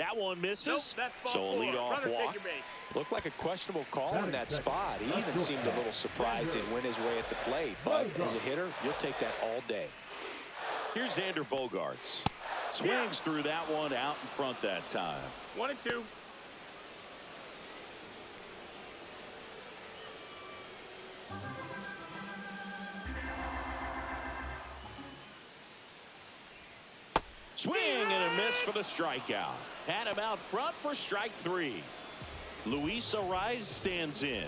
That one misses. Nope, that's ball So a four. leadoff Runner, walk. take your base. Looked like a questionable call in that spot. He even seemed a little surprised it went his way at the plate. But as a hitter, you'll take that all day. Here's Xander Bogaerts. Swings through that one out in front that time. 1-2. Swing and a miss for the strikeout. Had him out front for strike three. Luis Ariz stands in.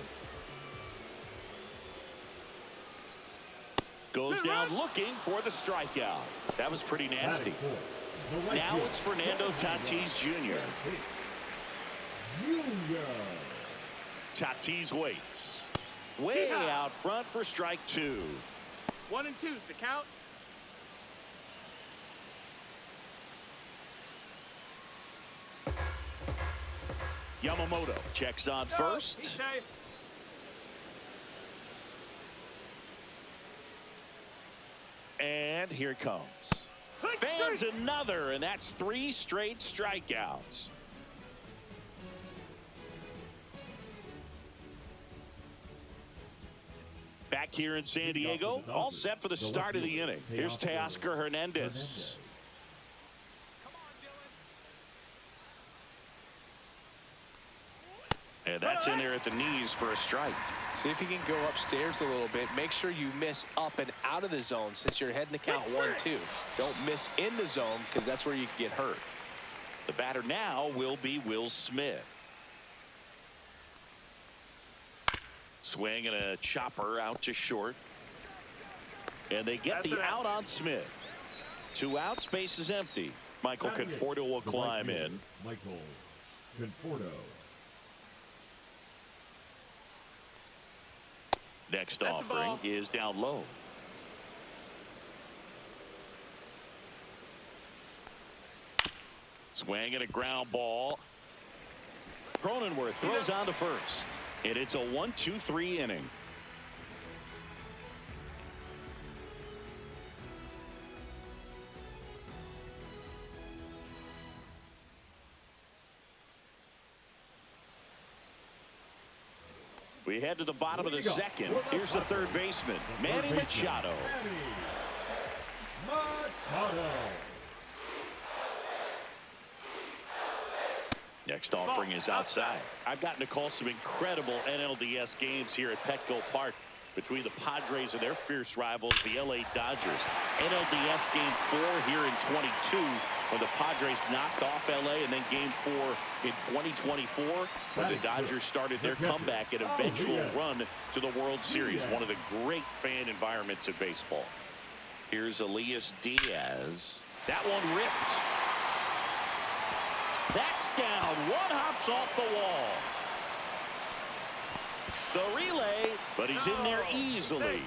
Goes down looking for the strikeout. That was pretty nasty. Now it's Fernando Tatis Jr. Tatis waits. Way out front for strike two. 1-2's the count. Yamamoto checks on first. And here it comes. Fans another, and that's 3 straight strikeouts. Back here in San Diego, all set for the start of the inning. Here's Teoscar Hernandez. And that's in there at the knees for a strike. See if you can go upstairs a little bit. Make sure you miss up and out of the zone since you're heading to count 1-2. Don't miss in the zone because that's where you can get hurt. The batter now will be Will Smith. Swing and a chopper out to short. And they get the out on Smith. 2 outs, base is empty. Michael Conforto will climb in. Michael Conforto. Next offering is down low. Swing and a ground ball. Cronenworth throws on to first. And it's a 1-2-3 inning. We head to the bottom of the second. Here's the third baseman, Manny Machado. Next offering is outside. I've gotten to call some incredible NLDS games here at Petco Park between the Padres and their fierce rivals, the LA Dodgers. NLDS Game 4 here in 22 when the Padres knocked off LA, and then Game 4 in 2024 when the Dodgers started their comeback and eventual run to the World Series. One of the great fan environments in baseball. Here's Elias Diaz. That one ripped. That's down. One hops off the wall. The relay, but he's in there easily.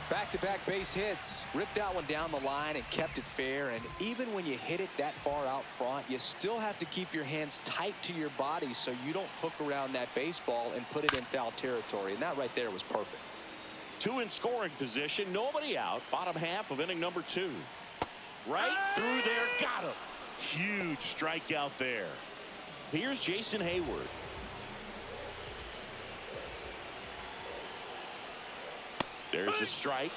Back-to-back base hits. Ripped that one down the line and kept it fair. And even when you hit it that far out front, you still have to keep your hands tight to your body so you don't hook around that baseball and put it in foul territory. And that right there was perfect. 2 in scoring position. Nobody out. Bottom half of inning number 2. Right through there. Got him. Huge strikeout there. Here's Jason Hayward. There's the strike.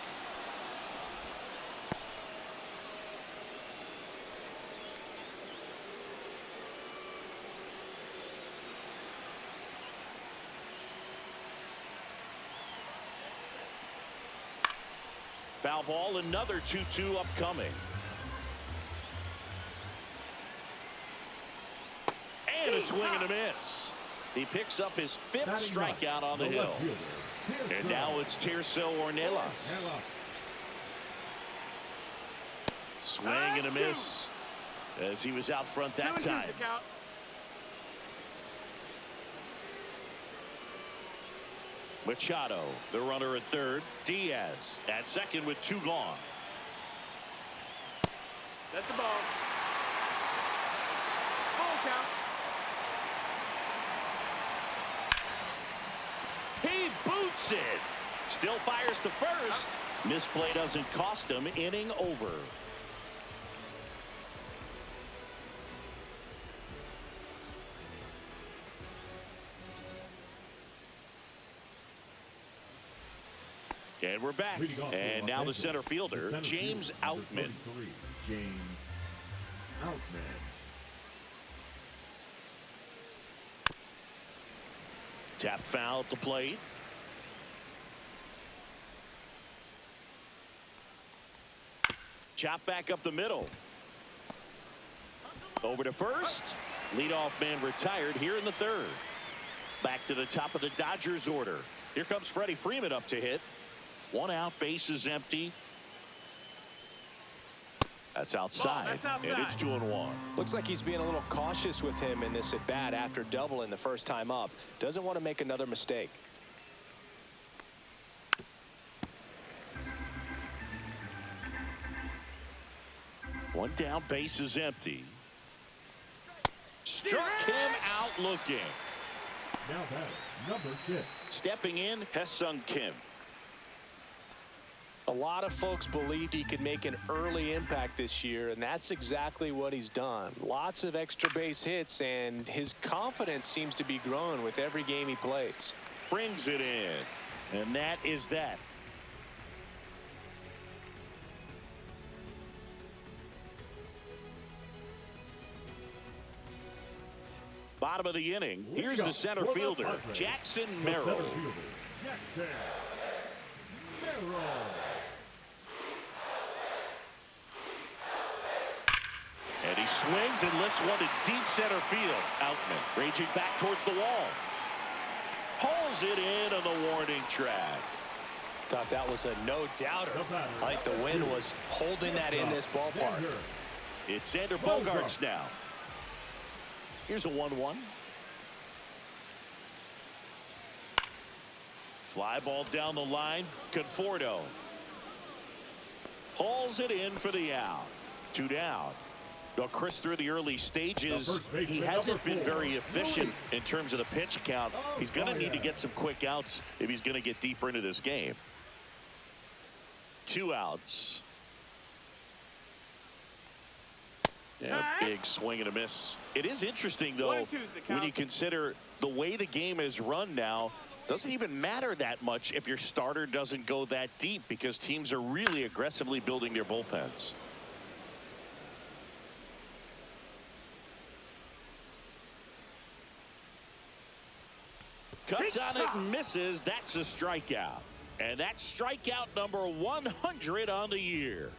Foul ball, another 2-2 upcoming. And a swing and a miss. He picks up his 5th strikeout on the hill. And now it's Tirso Ornelas. Swing and a miss as he was out front that time. Machado, the runner at third. Diaz at second with 2 gone. That's the ball. Full count. He boots it. Still fires to first. Misplay doesn't cost him. Inning over. And we're back. And now the center fielder, James Outman. James Outman. Tap foul at the plate. Chop back up the middle. Over to first. Leadoff man retired here in the third. Back to the top of the Dodgers order. Here comes Freddie Freeman up to hit. 1 out, bases empty. That's outside, and it's 2-1. Looks like he's being a little cautious with him in this at bat after doubling the first time up. Doesn't want to make another mistake. One down, base is empty. Struck him out looking. Now that number 6. Stepping in, Hae-Sung Kim. A lot of folks believed he could make an early impact this year, and that's exactly what he's done. Lots of extra base hits, and his confidence seems to be growing with every game he plays. Brings it in, and that is that. Bottom of the inning. Here's the center fielder, Jackson Merrill. Jackson Merrill. And he swings and lifts one to deep center field. Outman raging back towards the wall. Hauls it in on the warning track. Thought that was a no-doubter. Like the wind was holding that in this ballpark. It's Xander Bogaerts now. Here's a 1-1. Fly ball down the line. Conforto hauls it in for the out. 2 down. Well, Chris, through the early stages, he hasn't been very efficient in terms of the pitch count. He's going to need to get some quick outs if he's going to get deeper into this game. 2 outs. Yeah, big swing and a miss. It is interesting, though, when you consider the way the game is run now, doesn't even matter that much if your starter doesn't go that deep because teams are really aggressively building their bullpens. Cuts on it and misses. That's a strikeout. And that's strikeout number 100 on the year.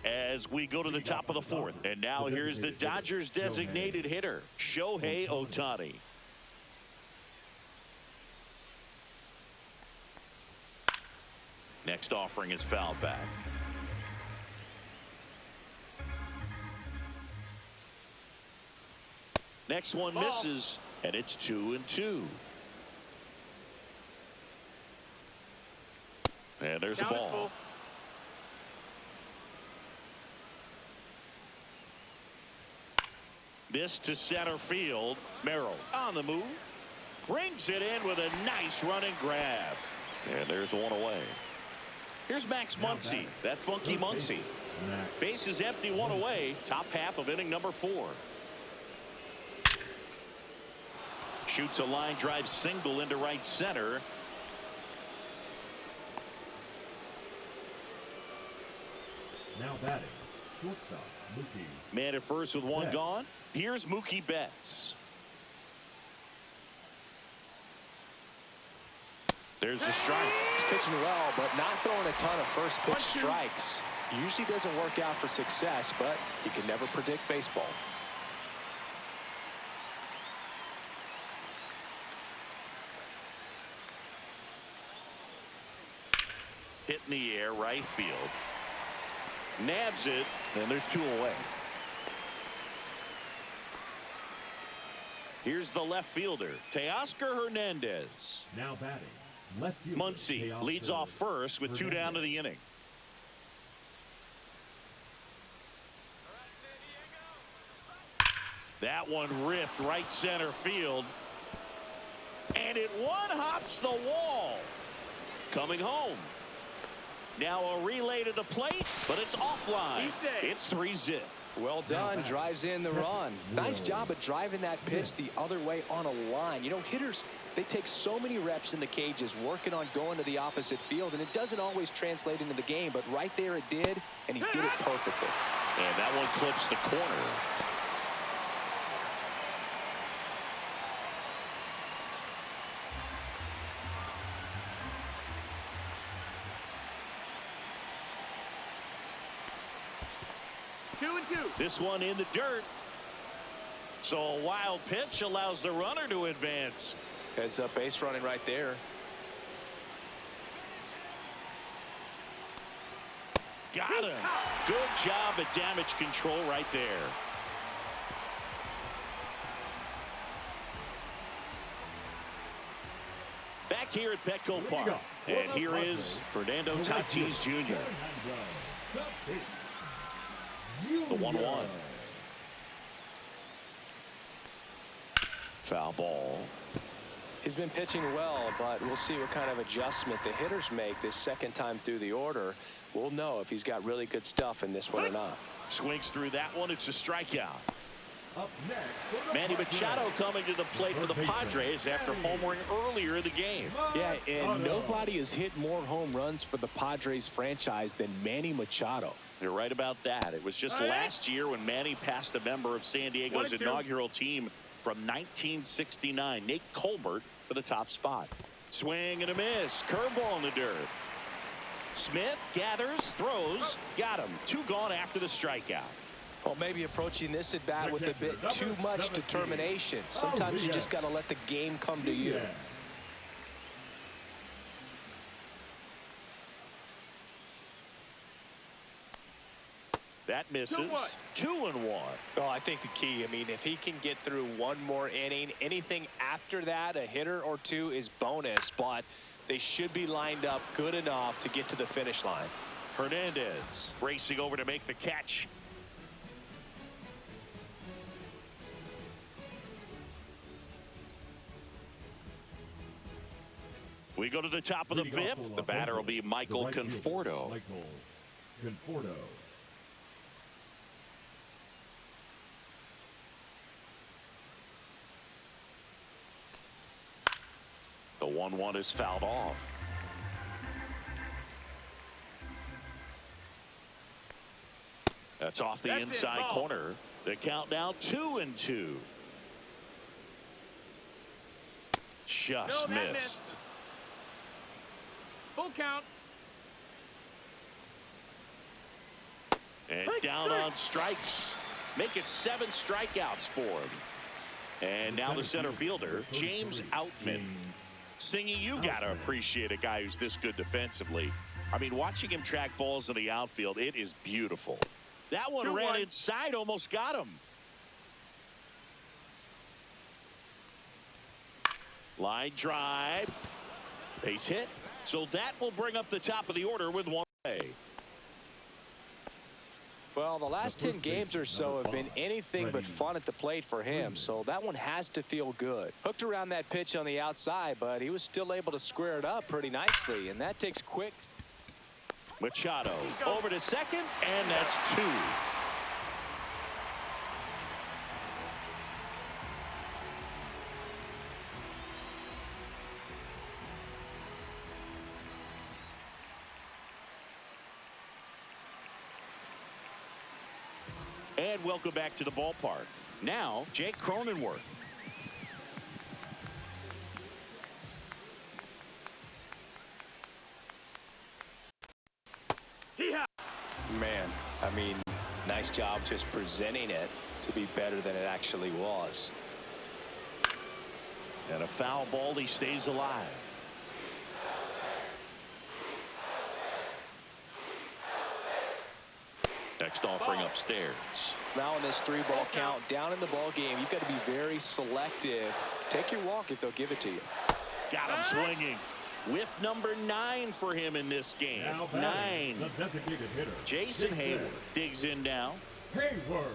As we go to the top of the 4th. And now here's the Dodgers designated hitter, Shohei Ohtani. Next offering is fouled back. Next one misses, and it's 2-2. And there's the ball. This to center field. Merrill on the move. Brings it in with a nice running grab. And there's one away. Here's Max Muncy. That funky Muncy. Base is empty, 1 away. Top half of inning number 4. Shoots a line drive single into right center. Now batting, shortstop, Mookie. Man at first with 1 gone. Here's Mookie Betts. There's the strike. He's pitching well, but not throwing a ton of first pitch strikes. Usually doesn't work out for success, but you can never predict baseball. Hit in the air, right field. Nabs it, and there's 2 away. Here's the left fielder, Teoscar Hernandez. Now batting, left fielder, Muncy leads off first with 2 down to the inning. That one ripped right center field. And it one-hops the wall. Coming home. Now a relay to the plate, but it's offline. It's 3-zip. Well done. Drives in the run. Nice job of driving that pitch the other way on a line. You know, hitters They take so many reps in the cages working on going to the opposite field, and it doesn't always translate into the game, but right there it did, and he did it perfectly. And that one clips the corner. Two and two. This one in the dirt. So a wild pitch allows the runner to advance. Heads up base running right there. Got him. Good job at damage control right there. Back here at Petco Park. And here is Fernando Tatis Jr. The 1-1. Foul ball. He's been pitching well, but we'll see what kind of adjustment the hitters make this second time through the order. We'll know if he's got really good stuff in this one or not. Swings through that one. It's a strikeout. Up next, Manny Machado coming to the plate for the Padres after homering earlier in the game. Yeah, and nobody has hit more home runs for the Padres franchise than Manny Machado. You're right about that. It was just last year when Manny passed a member of San Diego's inaugural team from 1969, Nate Colbert, for the top spot. Swing and a miss. Curveball in the dirt. Smith gathers, throws, got him. 2 gone after the strikeout. Well, maybe approaching this at bat with a bit too much determination. Sometimes you just got to let the game come to you. That misses. 2-1. Well, I think the key, I mean, if he can get through one more inning, anything after that, a hitter or two is bonus, but they should be lined up good enough to get to the finish line. Hernandez racing over to make the catch. We go to the top of the 5th. The batter will be Michael Conforto. Michael Conforto. The 1-1 is fouled off. That's off the inside corner. The count now 2-2. Just missed. Full count. And down on strikes. Make it 7 strikeouts for him. And now the center fielder, James Outman. Singy, you got to appreciate a guy who's this good defensively. I mean, watching him track balls in the outfield, it is beautiful. That one ran inside, almost got him. Line drive. Base hit. So that will bring up the top of the order with 1 away. Well, the last 10 games or so have been anything but fun at the plate for him, so that one has to feel good. Hooked around that pitch on the outside, but he was still able to square it up pretty nicely, and that takes quick. Machado over to second, and that's 2. And welcome back to the ballpark. Now, Jake Cronenworth. Man, I mean, nice job just presenting it to be better than it actually was. And a foul ball, he stays alive. Next offering upstairs. Now in this 3-ball count, down in the ball game, you've got to be very selective. Take your walk if they'll give it to you. Got him swinging. With number 9 for him in this game. 9. The designated hitter, Jason Hayward digs in now. Hayward.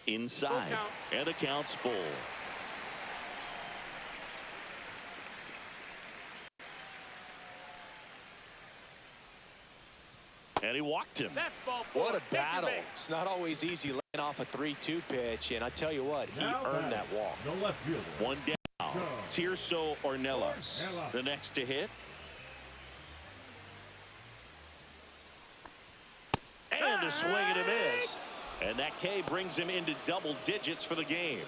inside, and the count's full. And he walked him. What a battle. It's not always easy laying off a 3-2 pitch, and I tell you what, he earned that walk. The left fielder. One down. Tirso Ornelas, the next to hit. And a swing and a miss. And that K brings him into double digits for the game.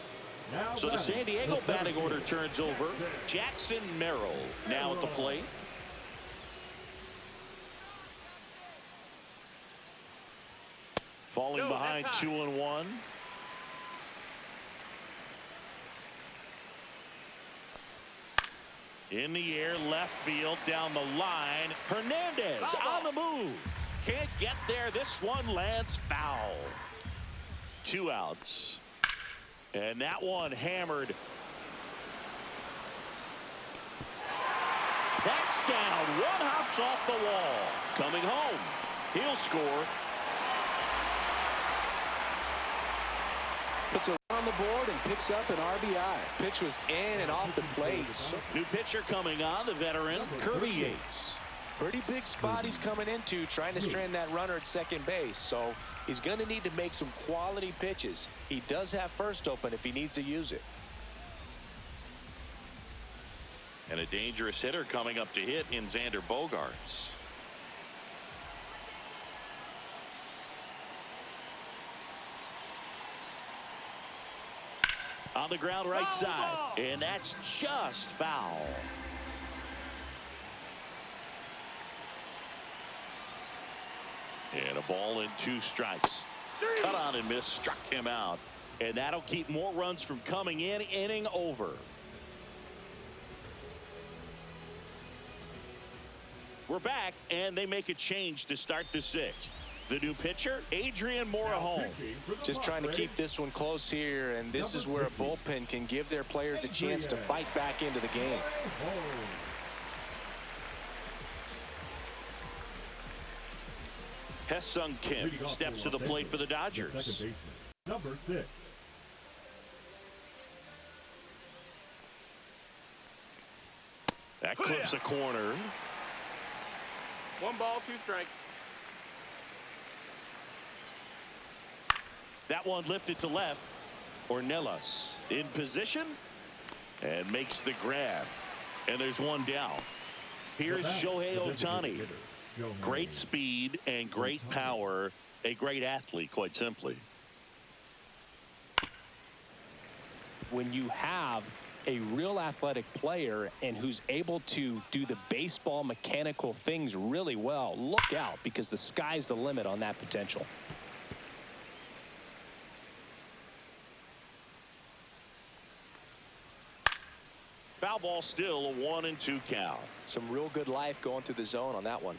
So the San Diego batting order turns over. Jackson Merrill now at the plate. Falling behind 2-1. In the air, left field, down the line. Hernandez on the move. Can't get there. This one lands foul. 2 outs. And that one hammered. That's down. One hops off the wall. Coming home. He'll score. Puts a run on the board and picks up an RBI. Pitch was in and off the plate. New pitcher coming on, the veteran, Kirby Yates. Pretty big spot he's coming into, trying to strand that runner at second base. So he's going to need to make some quality pitches. He does have first open if he needs to use it. And a dangerous hitter coming up to hit in Xander Bogaerts. On the ground right side, and that's just foul. And a ball and 2 strikes. Cut on and miss, struck him out. And that'll keep more runs from coming in. Inning over. We're back, and they make a change to start the 6th. The new pitcher, Adrian Morejon. Just trying to keep this one close here, and this is where a bullpen can give their players a chance to fight back into the game. Hesung Kim steps to the plate for the Dodgers. Number 6. That clips a corner. 1 ball, 2 strikes. That one lifted to left. Ornelas in position and makes the grab. And there's 1 down. Here's Shohei Ohtani. Great speed and great power. A great athlete, quite simply. When you have a real athletic player and who's able to do the baseball mechanical things really well, look out, because the sky's the limit on that potential. Foul ball still, a 1-2 count. Some real good life going through the zone on that one.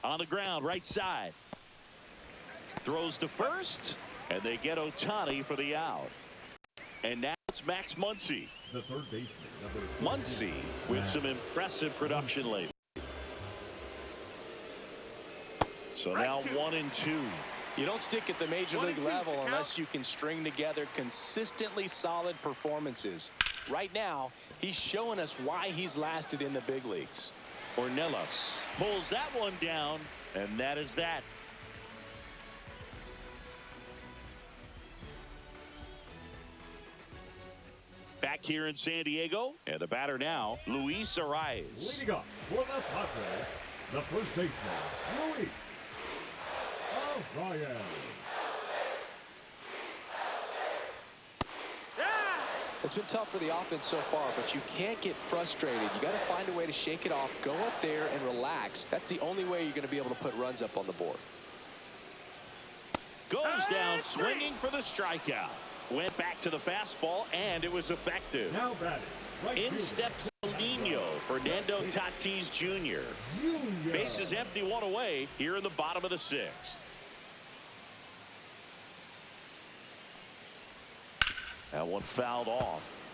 On the ground, right side. Throws to first, and they get Ohtani for the out. And now it's Max Muncy. The third baseman. Muncy with some impressive production lately. So now 1-2. You don't stick at the major league level unless you can string together consistently solid performances. Right now, he's showing us why he's lasted in the big leagues. Ornelas pulls that one down, and that is that. Back here in San Diego, and the batter now, Luis Arias. Leading up for the Padres, the first baseman, Luis Arias. It's been tough for the offense so far, but you can't get frustrated. You got to find a way to shake it off, go up there and relax. That's the only way you're going to be able to put runs up on the board. Goes down swinging for the strikeout. Went back to the fastball, and it was effective. Now batting, right In fielder. steps El Nino, Fernando Tatis Jr. Base is empty, 1 away here in the bottom of the 6th. That one fouled off.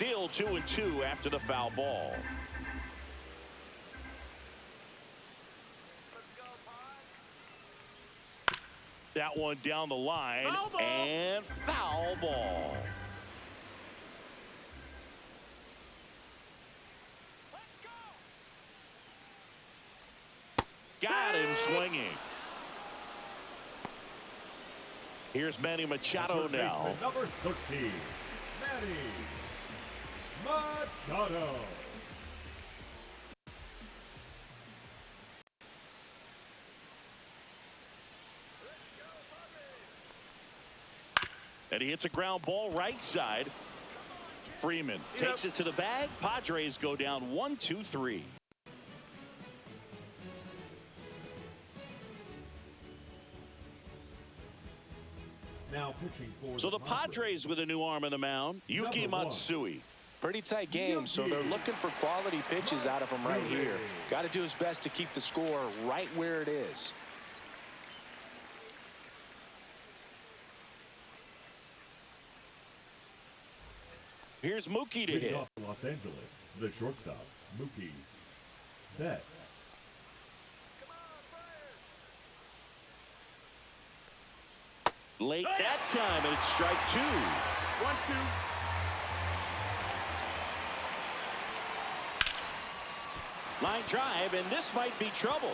Still 2-2 after the foul ball. That one down the line, and foul ball. Got him swinging. Here's Manny Machado now. Number 13, Manny Machado. And he hits a ground ball right side. Freeman takes it to the bag. Padres go down 1-2-3. Now pitching for So the Padres with a new arm in the mound, Yuki Matsui. Pretty tight game, so they're looking for quality pitches out of him right here. Got to do his best to keep the score right where it is. Here's Mookie to hit. Los Angeles, the shortstop, Mookie Betts. Late that time, and it's strike 2. 1-2. Line drive, and this might be trouble.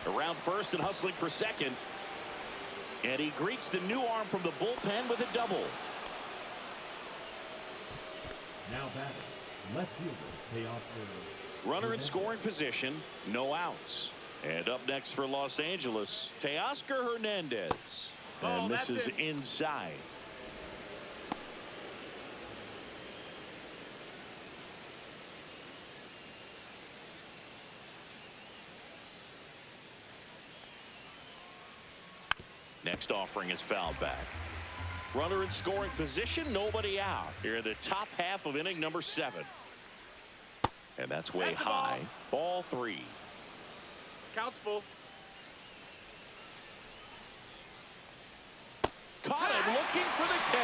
Around first and hustling for second. And he greets the new arm from the bullpen with a double. Now batting, left fielder, Teoscar. Runner in scoring position, no outs. And up next for Los Angeles, Teoscar Hernandez. And this is inside. Next offering is fouled back. Runner in scoring position, nobody out. Here in the top half of inning number 7. And that's way high. Ball 3. Counts full. Caught him looking for the K.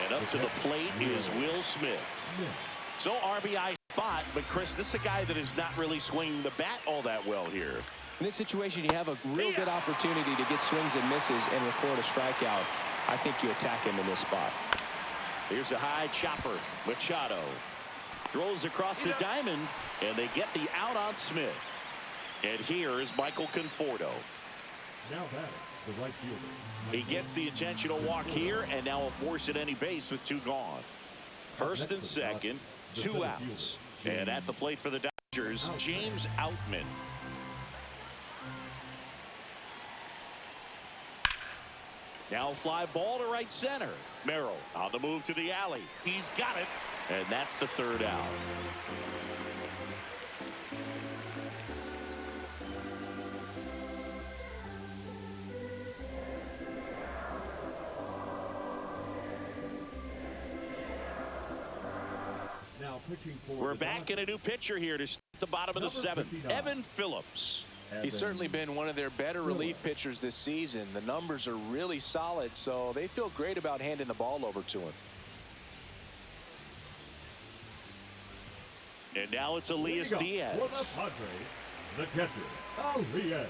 And up to the plate is Will Smith. So RBI spot, but Chris, this is a guy that is not really swinging the bat all that well here. In this situation, you have a real good opportunity to get swings and misses and record a strikeout. I think you attack him in this spot. Here's a high chopper. Machado throws across the diamond, and they get the out on Smith. And here is Michael Conforto. Now batting, the right fielder. He gets the intentional walk here, and now a force at any base with 2 gone. First and second, 2 outs. And at the plate for the Dodgers, James Outman. Now fly ball to right center. Merrill on the move to the alley. He's got it. And that's the 3rd out. Now pitching for We're back in a new pitcher here to start the bottom of the 7th. Evan Phillips. He's certainly been one of their better relief pitchers this season. The numbers are really solid, so they feel great about handing the ball over to him. And now it's Elias Diaz. For the Padres, the catcher, Elias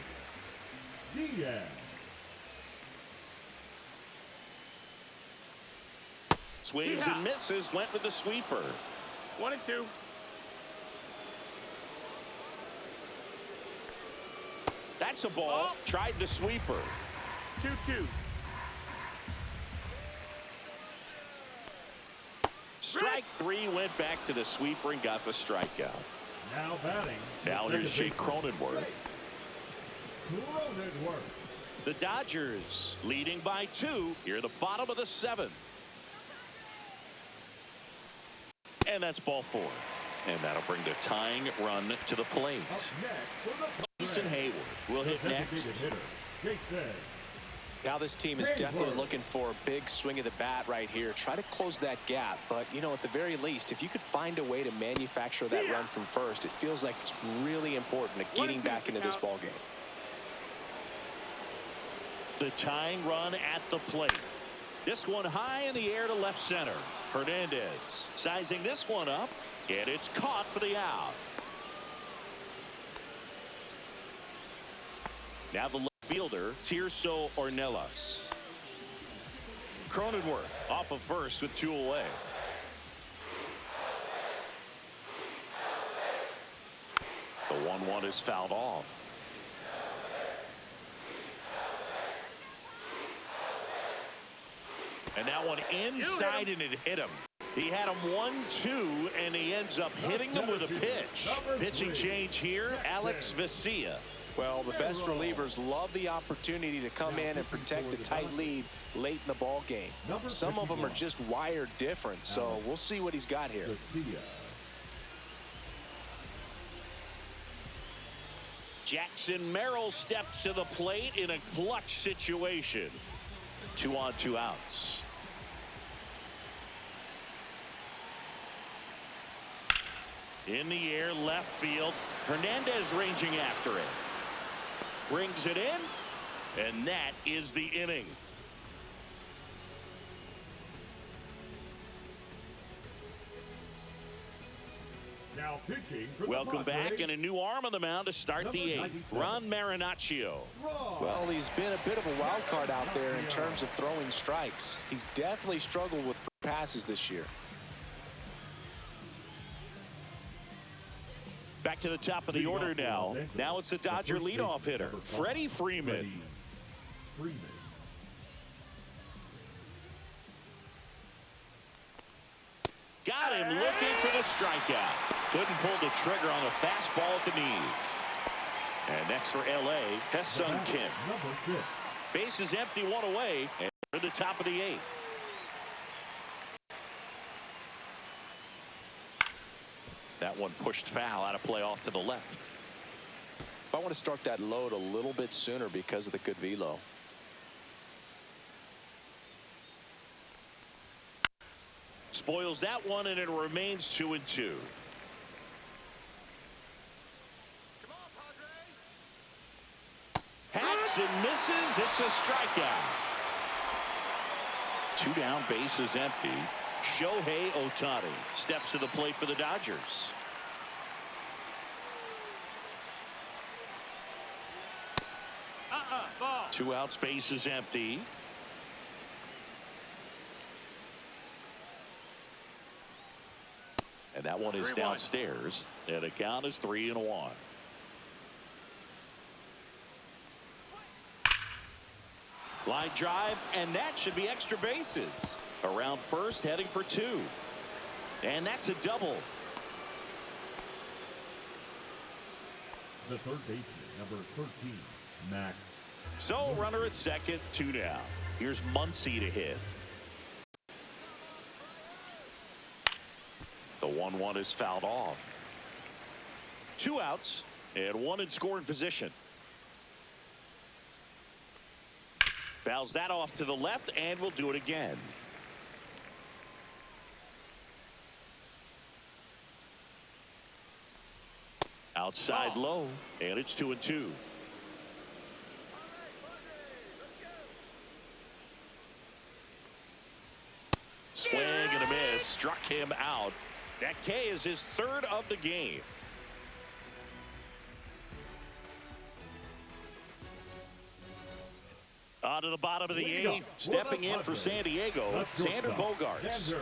Diaz. Swings and misses, went with the sweeper. 1-2. That's a ball. Tried the sweeper. 2-2. Strike 3, went back to the sweeper and got the strikeout. Now batting. Now here's Jake Cronenworth. Cronenworth. The Dodgers leading by 2 here at the bottom of the 7th. And that's ball 4. And that'll bring the tying run to the plate. Jason Hayward will hit next. Now this team is definitely looking for a big swing of the bat right here. Try to close that gap. But, you know, at the very least, if you could find a way to manufacture that run from first, it feels like it's really important to getting back into this ball game. The tying run at the plate. This one high in the air to left center. Hernandez sizing this one up, and it's caught for the out. Now the left fielder, Tirso Ornelas. Cronenworth off of first with 2 away. The 1-1 is fouled off. And that one inside, and it hit him. He had him 1-2, and he ends up hitting him with a pitch. Pitching change here, Alex Vesia. Well, the best relievers love the opportunity to come in and protect a tight lead late in the ball game. Some of them are just wired different, so we'll see what he's got here. Jackson Merrill steps to the plate in a clutch situation. 2 on, 2 outs. In the air, left field. Hernandez ranging after it. Brings it in, and that is the inning. Now pitching for Welcome the back, Padres, and a new arm on the mound to start the 8th. Ron Marinaccio. Well, he's been a bit of a wild card out there in terms of throwing strikes. He's definitely struggled with passes this year. Back to the top of the order now. Now it's the Dodger leadoff hitter, Freddie Freeman. Got him looking for the strikeout. Couldn't pull the trigger on the fastball at the knees. And next for L.A., Hesung Kim. Bases empty, 1 away, and we're at the top of the 8th. That one pushed foul, out of play off to the left. I want to start that load a little bit sooner because of the good velo. Spoils that one, and it remains 2-2. Hacks and misses. It's a strikeout. 2 down, bases empty. Shohei Ohtani steps to the plate for the Dodgers. Ball. 2 outs, bases empty. And that one is 3-1. downstairs. And the count is 3-1. Line drive, and that should be extra bases. Around first, heading for 2. And that's a double. The third baseman, number 13, Max. So runner at second, 2 down. Here's Muncy to hit. The 1-1 is fouled off. 2 outs and 1 in scoring position. Fouls that off to the left, and we'll do it again. Outside low, and it's 2-2. Swing and a miss, struck him out. That K is his 3rd of the game. On to the bottom of the 8th, stepping in for San Diego, Xander Bogaerts.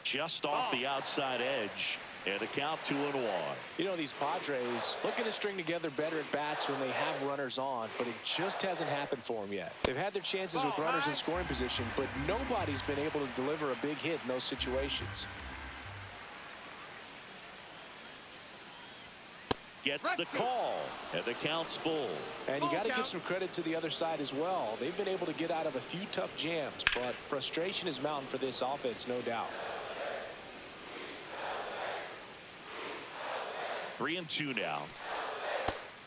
Just off the outside edge, and a count 2-1. You know, these Padres looking to string together better at bats when they have runners on, but it just hasn't happened for them yet. They've had their chances with runners in scoring position, but nobody's been able to deliver a big hit in those situations. Gets the call, and the count's full. And you got to give some credit to the other side as well. They've been able to get out of a few tough jams, but frustration is mounting for this offense, no doubt. 3-2 now.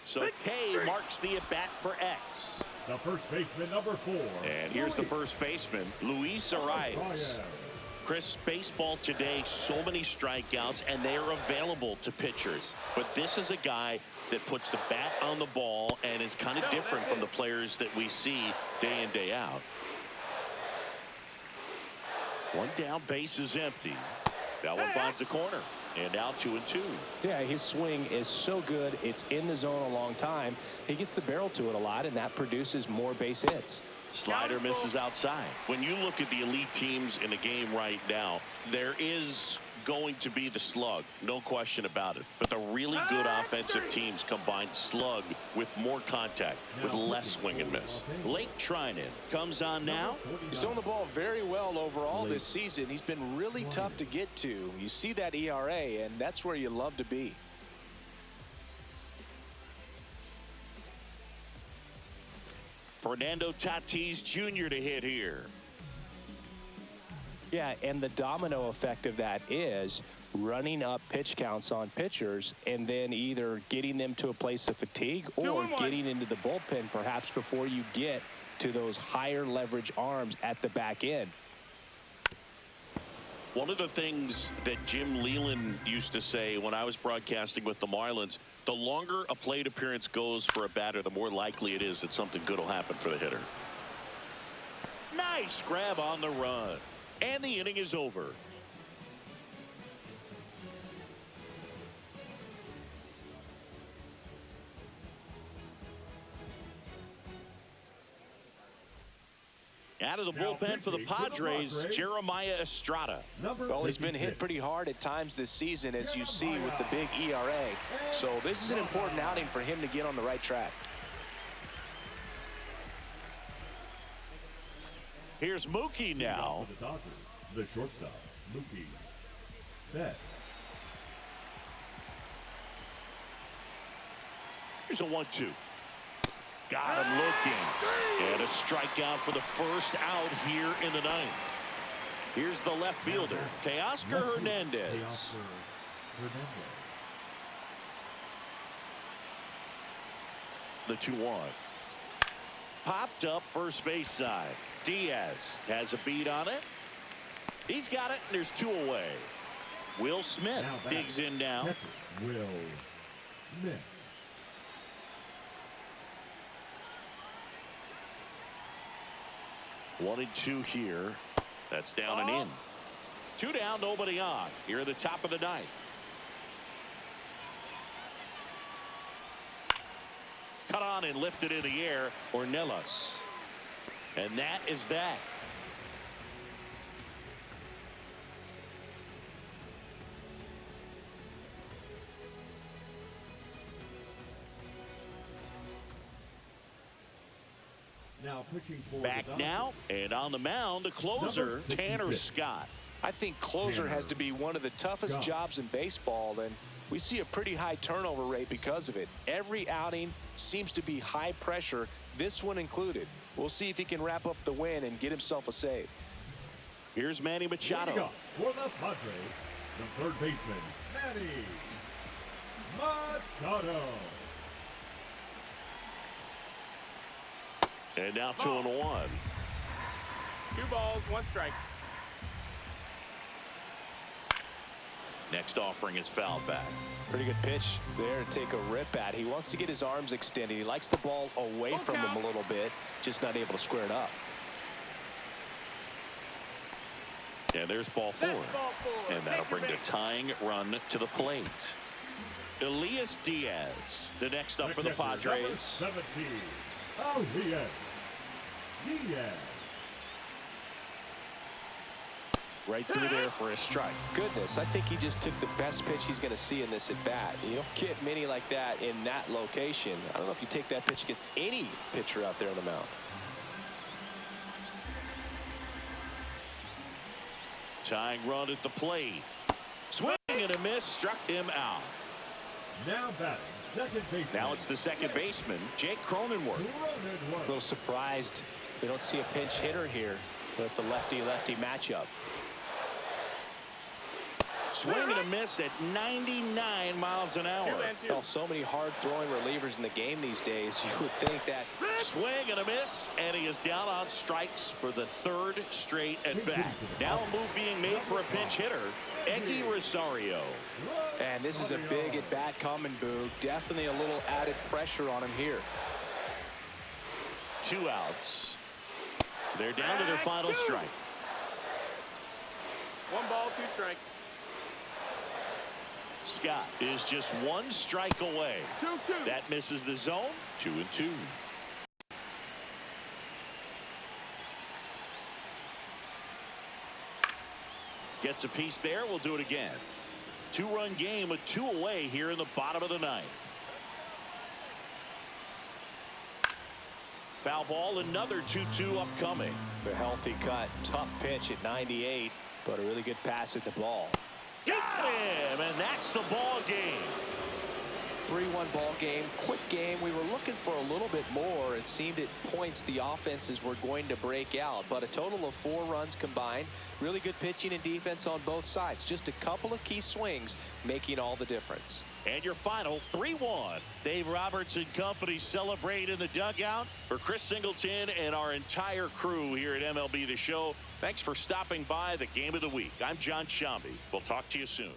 So K marks the at bat for X. The first baseman, number 4. And here's the first baseman, Luis Arias. Chris, baseball today, so many strikeouts, and they are available to pitchers. But this is a guy that puts the bat on the ball and is kind of different from the players that we see day in, day out. One down, base is empty. That one finds the corner. And now 2-2. Yeah, his swing is so good. It's in the zone a long time. He gets the barrel to it a lot, and that produces more base hits. Slider misses outside. When you look at the elite teams in the game right now, there is going to be the slug, no question about it. But the really good offensive teams combine slug with more contact, with less swing and miss. Lake Trinan comes on now. He's thrown the ball very well overall this season. He's been really tough to get to. You see that ERA, and that's where you love to be. Fernando Tatis Jr. to hit here. Yeah, and the domino effect of that is running up pitch counts on pitchers and then either getting them to a place of fatigue or getting into the bullpen perhaps before you get to those higher leverage arms at the back end. One of the things that Jim Leland used to say when I was broadcasting with the Marlins, the longer a plate appearance goes for a batter, the more likely it is that something good will happen for the hitter. Nice grab on the run. And the inning is over. Out of the bullpen for the Padres, Jeremiah Estrada. Well, he's been hit pretty hard at times this season, as you see with the big ERA. So this is an important outing for him to get on the right track. Here's Mookie now. The shortstop, Mookie Betts. Here's a 1-2. Got him looking. And a strikeout for the first out here in the ninth. Here's the left fielder, Teoscar Hernandez. The 2-1. Popped up first base side. Diaz has a beat on it. He's got it, and there's 2 away. Will Smith digs in now. Will Smith. One and 2 here. That's down and in. 2 down, nobody on. Here at the top of the ninth. Cut on and lifted in the air, Ornelas. And that is that. Now pitching for Back now, and on the mound, the closer, Tanner Scott. I think closer has to be one of the toughest jobs in baseball, and we see a pretty high turnover rate because of it. Every outing seems to be high pressure, this one included. We'll see if he can wrap up the win and get himself a save. Here's Manny Machado. For the Padres, the third baseman, Manny Machado. And now 2-1. 2 balls, 1 strike. Next offering is fouled back. Pretty good pitch there to take a rip at. He wants to get his arms extended. He likes the ball away from him a little bit, just not able to square it up. And there's ball 4. And that'll bring the tying run to the plate. Elias Diaz, the next up for the Padres. 17. Elias Diaz. Right through there for a strike. Goodness, I think he just took the best pitch he's going to see in this at bat. You don't get many like that in that location. I don't know if you take that pitch against any pitcher out there on the mound. Tying run at the plate. Swing and a miss, struck him out. Now batting, second baseman. Now it's the second baseman, Jake Cronenworth. A little surprised we don't see a pinch hitter here with the lefty-lefty matchup. Swing and a miss at 99 miles an hour. Well, so many hard-throwing relievers in the game these days. You would think that. Swing and a miss, and he is down on strikes for the third straight at bat. Now a move being made for a pinch hitter, Eggy Rosario. And this is a big at-bat coming, Boog. Definitely a little added pressure on him here. 2 outs. They're down to their final strike. 1 ball, 2 strikes. Scott is just 1 strike away. 2-2. That misses the zone. 2-2. Gets a piece there. We'll do it again. 2-run game with 2 away here in the bottom of the 9th. Foul ball, another 2-2 upcoming. A healthy cut. Tough pitch at 98, but a really good pass at the ball. Got him, and that's the ball game. 3-1 ball game. Quick game. We were looking for a little bit more. It seemed at points the offenses were going to break out, but a total of 4 runs combined. Really good pitching and defense on both sides. Just a couple of key swings making all the difference. And your final 3-1. Dave Roberts and company celebrate in the dugout. For Chris Singleton and our entire crew here at MLB The Show, thanks for stopping by the Game of the Week. I'm John Shambi. We'll talk to you soon.